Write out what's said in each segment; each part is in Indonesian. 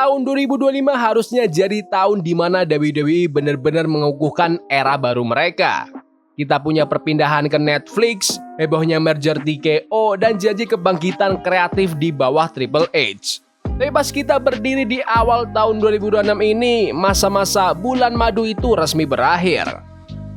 Tahun 2025 harusnya jadi tahun di mana WWE benar-benar mengukuhkan era baru mereka. Kita punya perpindahan ke Netflix, hebohnya merger TKO, dan janji kebangkitan kreatif di bawah Triple H. Tapi pas kita berdiri di awal tahun 2026 ini, masa-masa bulan madu itu resmi berakhir.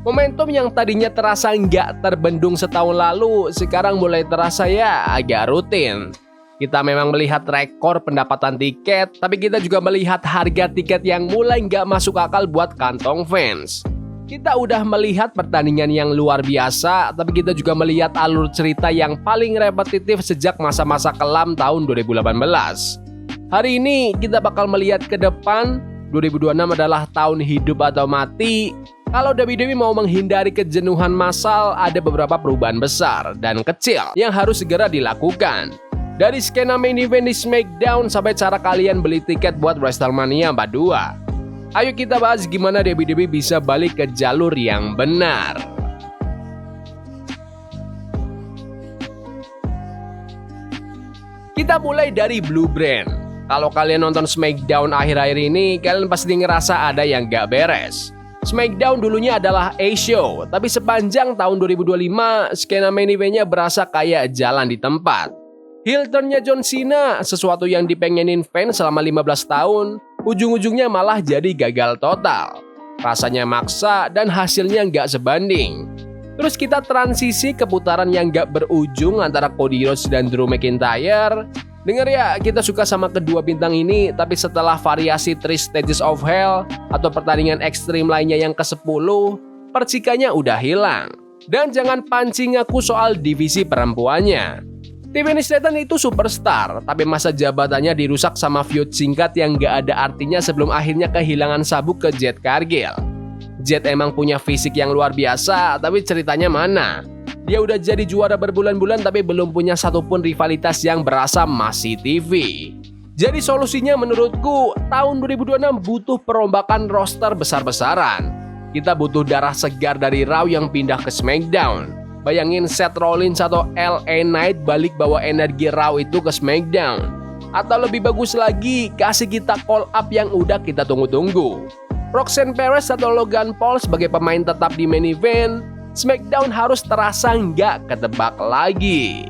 Momentum yang tadinya terasa nggak terbendung setahun lalu, sekarang mulai terasa ya agak rutin. Kita memang melihat rekor pendapatan tiket, tapi kita juga melihat harga tiket yang mulai nggak masuk akal buat kantong fans. Kita udah melihat pertandingan yang luar biasa, tapi kita juga melihat alur cerita yang paling repetitif sejak masa-masa kelam tahun 2018. Hari ini kita bakal melihat ke depan, 2026 adalah tahun hidup atau mati. Kalau WWE mau menghindari kejenuhan massal, ada beberapa perubahan besar dan kecil yang harus segera dilakukan. Dari skena main event di SmackDown sampai cara kalian beli tiket buat WrestleMania 42. Ayo kita bahas gimana WWE bisa balik ke jalur yang benar. Kita mulai dari Blue Brand. Kalau kalian nonton SmackDown akhir-akhir ini, kalian pasti ngerasa ada yang gak beres. SmackDown dulunya adalah A-Show, tapi sepanjang tahun 2025, skena main eventnya berasa kayak jalan di tempat. Heel turn-nya John Cena, sesuatu yang dipengenin fans selama 15 tahun, ujung-ujungnya malah jadi gagal total. Rasanya maksa dan hasilnya nggak sebanding. Terus kita transisi ke putaran yang nggak berujung antara Cody Rhodes dan Drew McIntyre. Dengar ya, kita suka sama kedua bintang ini, tapi setelah variasi 3 Stages of Hell atau pertandingan ekstrim lainnya yang ke-10, percikannya udah hilang. Dan jangan pancing aku soal divisi perempuannya. Tiffany Stratton itu superstar, tapi masa jabatannya dirusak sama feud singkat yang gak ada artinya sebelum akhirnya kehilangan sabuk ke Jade Cargill. Jade emang punya fisik yang luar biasa, tapi ceritanya mana? Dia udah jadi juara berbulan-bulan tapi belum punya satupun rivalitas yang berasa masih TV. Jadi solusinya menurutku, tahun 2026 butuh perombakan roster besar-besaran. Kita butuh darah segar dari Raw yang pindah ke SmackDown. Bayangin Seth Rollins atau LA Knight balik bawa energi Raw itu ke SmackDown. Atau lebih bagus lagi, kasih kita call up yang udah kita tunggu-tunggu. Roxanne Perez atau Logan Paul sebagai pemain tetap di main event, SmackDown harus terasa nggak ketebak lagi.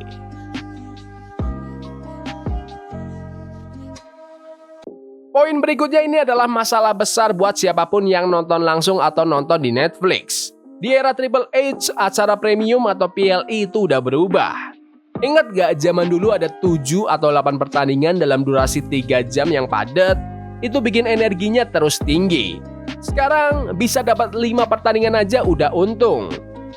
Poin berikutnya ini adalah masalah besar buat siapapun yang nonton langsung atau nonton di Netflix. Di era Triple H, acara premium atau PLE itu udah berubah. Ingat gak zaman dulu ada 7 atau 8 pertandingan dalam durasi 3 jam yang padat? Itu bikin energinya terus tinggi. Sekarang bisa dapat 5 pertandingan aja udah untung.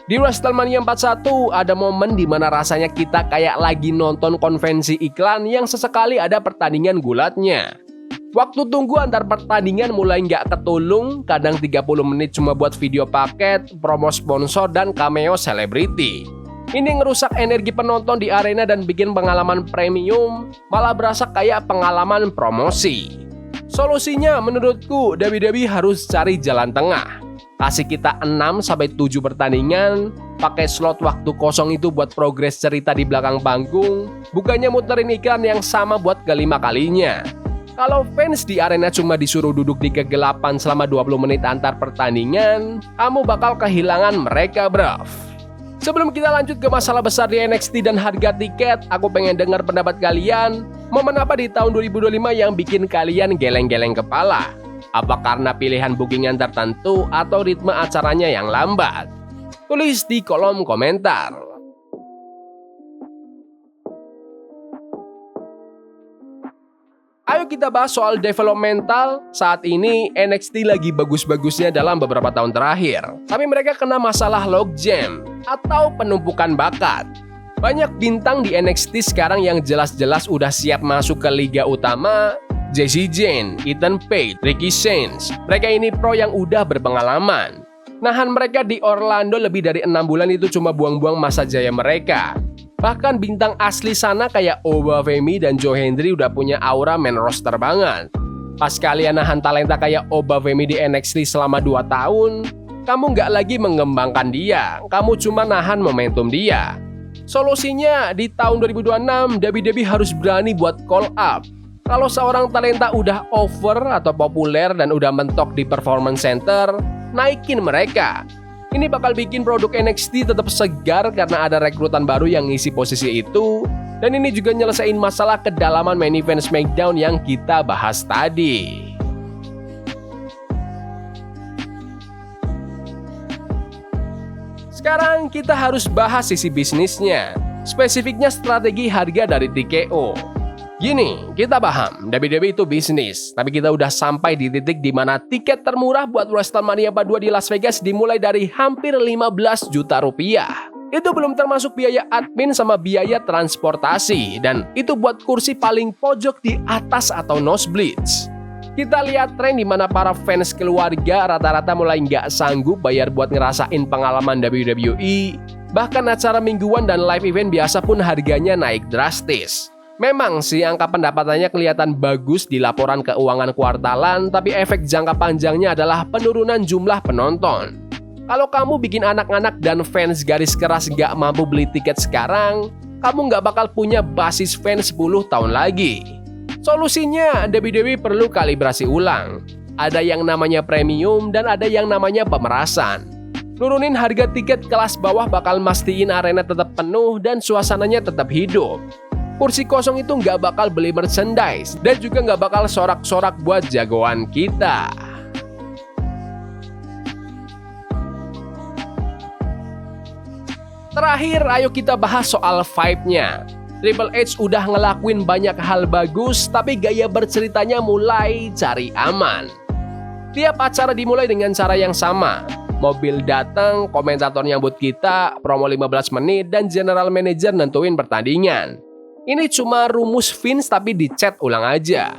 Di WrestleMania 41 ada momen dimana rasanya kita kayak lagi nonton konvensi iklan yang sesekali ada pertandingan gulatnya. Waktu tunggu antar pertandingan mulai nggak ketulung, kadang 30 menit cuma buat video paket, promo sponsor, dan cameo selebriti. Ini ngerusak energi penonton di arena dan bikin pengalaman premium malah berasa kayak pengalaman promosi. Solusinya menurutku WWE harus cari jalan tengah. Kasih kita 6-7 pertandingan, pakai slot waktu kosong itu buat progres cerita di belakang panggung, bukannya muterin iklan yang sama buat kelima kalinya. Kalau fans di arena cuma disuruh duduk di kegelapan selama 20 menit antar pertandingan, kamu bakal kehilangan mereka, bruv. Sebelum kita lanjut ke masalah besar di NXT dan harga tiket, aku pengen dengar pendapat kalian. Momen apa di tahun 2025 yang bikin kalian geleng-geleng kepala? Apa karena pilihan bookingan tertentu atau ritme acaranya yang lambat? Tulis di kolom komentar. Ayo kita bahas soal developmental. Saat ini NXT lagi bagus-bagusnya dalam beberapa tahun terakhir. Tapi mereka kena masalah logjam atau penumpukan bakat. Banyak bintang di NXT sekarang yang jelas-jelas udah siap masuk ke liga utama. Jacy Jayne, Ethan Page, Ricky Sainz. Mereka ini pro yang udah berpengalaman. Nahan mereka di Orlando lebih dari 6 bulan itu cuma buang-buang masa jaya mereka. Bahkan bintang asli sana kayak Oba Femi dan Joe Hendry udah punya aura main roster banget. Pas kalian nahan talenta kayak Oba Femi di NXT selama 2 tahun, kamu nggak lagi mengembangkan dia, kamu cuma nahan momentum dia. Solusinya di tahun 2026, WWE harus berani buat call up. Kalau seorang talenta udah over atau populer dan udah mentok di performance center, naikin mereka. Ini bakal bikin produk NXT tetap segar karena ada rekrutan baru yang ngisi posisi itu. Dan ini juga nyelesain masalah kedalaman main event SmackDown yang kita bahas tadi. Sekarang kita harus bahas sisi bisnisnya, spesifiknya strategi harga dari TKO. Gini, kita paham, WWE itu bisnis, tapi kita udah sampai di titik di mana tiket termurah buat WrestleMania 42 di Las Vegas dimulai dari hampir 15 juta rupiah. Itu belum termasuk biaya admin sama biaya transportasi, dan itu buat kursi paling pojok di atas atau nosebleeds. Kita lihat tren di mana para fans keluarga rata-rata mulai nggak sanggup bayar buat ngerasain pengalaman WWE, bahkan acara mingguan dan live event biasa pun harganya naik drastis. Memang sih angka pendapatannya kelihatan bagus di laporan keuangan kuartalan, tapi efek jangka panjangnya adalah penurunan jumlah penonton. Kalau kamu bikin anak-anak dan fans garis keras nggak mampu beli tiket sekarang, kamu nggak bakal punya basis fans 10 tahun lagi. Solusinya, WWE perlu kalibrasi ulang. Ada yang namanya premium dan ada yang namanya pemerasan. Nurunin harga tiket kelas bawah bakal mastiin arena tetap penuh dan suasananya tetap hidup. Kursi kosong itu nggak bakal beli merchandise dan juga nggak bakal sorak-sorak buat jagoan kita. Terakhir, ayo kita bahas soal vibe-nya. Triple H udah ngelakuin banyak hal bagus, tapi gaya berceritanya mulai cari aman. Tiap acara dimulai dengan cara yang sama. Mobil datang, komentator nyambut kita, promo 15 menit, dan general manager nentuin pertandingan. Ini cuma rumus Vince tapi dicat ulang aja.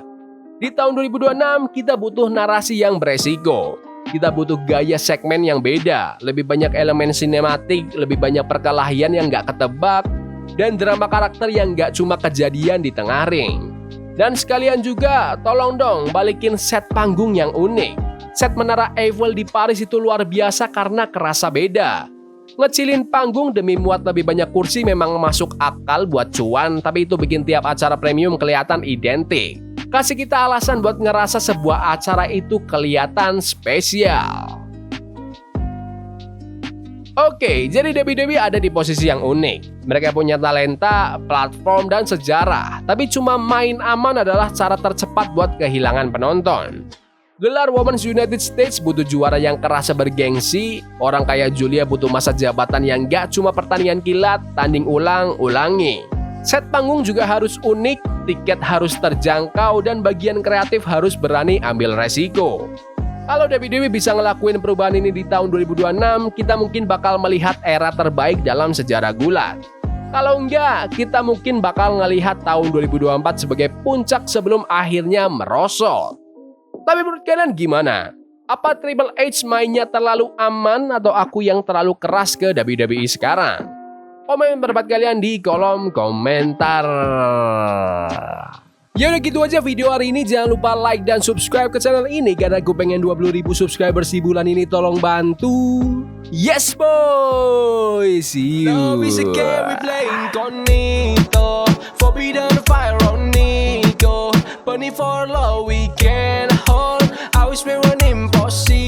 Di tahun 2026 kita butuh narasi yang beresiko. Kita butuh gaya segmen yang beda, lebih banyak elemen sinematik, lebih banyak perkelahian yang nggak ketebak, dan drama karakter yang nggak cuma kejadian di tengah ring. Dan sekalian juga, tolong dong balikin set panggung yang unik. Set Menara Eiffel di Paris itu luar biasa karena kerasa beda. Ngecilin panggung demi muat lebih banyak kursi memang masuk akal buat cuan, tapi itu bikin tiap acara premium kelihatan identik. Kasih kita alasan buat ngerasa sebuah acara itu kelihatan spesial. Oke, jadi WWE ada di posisi yang unik. Mereka punya talenta, platform, dan sejarah. Tapi cuma main aman adalah cara tercepat buat kehilangan penonton. Gelar Women's United States butuh juara yang kerasa bergengsi. Orang kayak Julia butuh masa jabatan yang gak cuma pertandingan kilat, tanding ulang-ulangi. Set panggung juga harus unik, tiket harus terjangkau, dan bagian kreatif harus berani ambil resiko. Kalau WWE bisa ngelakuin perubahan ini di tahun 2026, kita mungkin bakal melihat era terbaik dalam sejarah gulat. Kalau enggak, kita mungkin bakal ngelihat tahun 2024 sebagai puncak sebelum akhirnya merosot. Tapi menurut kalian gimana? Apa Triple H mainnya terlalu aman atau aku yang terlalu keras ke WWE sekarang? Komen pendapat kalian di kolom komentar. Ya udah gitu aja video hari ini. Jangan lupa like dan subscribe ke channel ini karena gue pengen 20.000 subscribers di bulan ini. Tolong bantu. Yes boy. See you. Love is a game we play incognito. Forbidden fire on Nico. Bunny for love we can hold. I wish we were impossible.